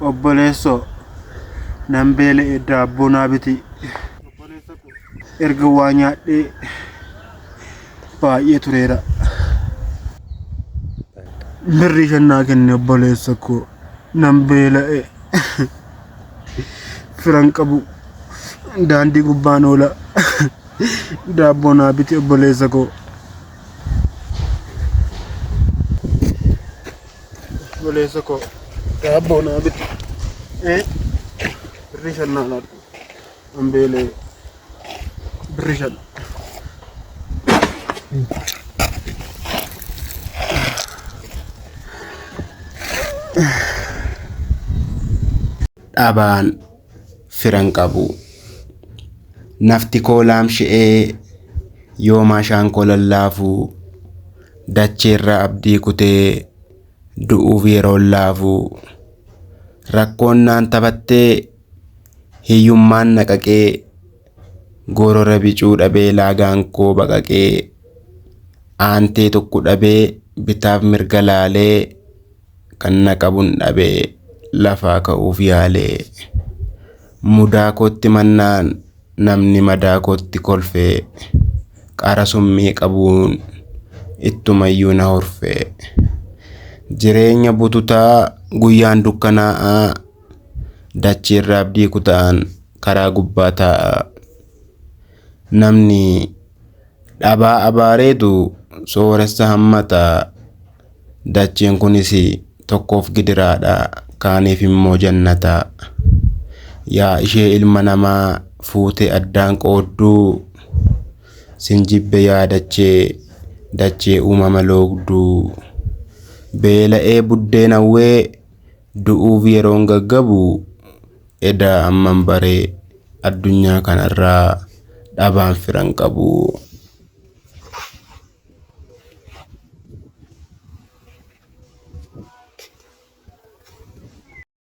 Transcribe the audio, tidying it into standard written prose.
obboleesso nan beela'e daabboo naa biti. Erga waa nyaadhee baay'ee tureera. Birrii 5 naa kenne obboleessa koo nan beela'e. Firan qabu daandii gubbaan oola. Daabboo naa biti obboleessa koo. Obboleessa koo daabboo naa biti. Birrii 5 naa laadhu. Nan beela'e. Birrii 5. Dhabaan firan qabu. Nafti koo laamshi'ee yoo maashaan koo lallaafu dacheerra abdii kutee du'uuf yeroon laafu. Rakkoon naan taphattee hiyyummaan naqaqee gorora bicuu dhabee laagaan koo baqaqee aantee tokko dhabee bitaaf mirga laalee kan na qabun dhabee lafaa ka'uuf yaalee. Mudaa kootti mannaan namni madaa kootti kolfee qara summii qabuun ittumayyuu na horfee. Jireenya bututaa guyyaan dukkanaa'aa dacheerra abdii kutaan karaa gubbaa taa'a. Namni dhabaa abaareetu sooressa hammataa. Dacheen kunis tokkoof gidiraadha kaaniif immoo jannataa. Yaa ishee ilma namaa fuute addaan qoodduu sin jibbe yaa dachee uumama loogduu. Beela'ee buddeen hawwee du'uuf yeroon gaggabu edaa amman baree addunyaa kanarraa dhabaan firan qabu.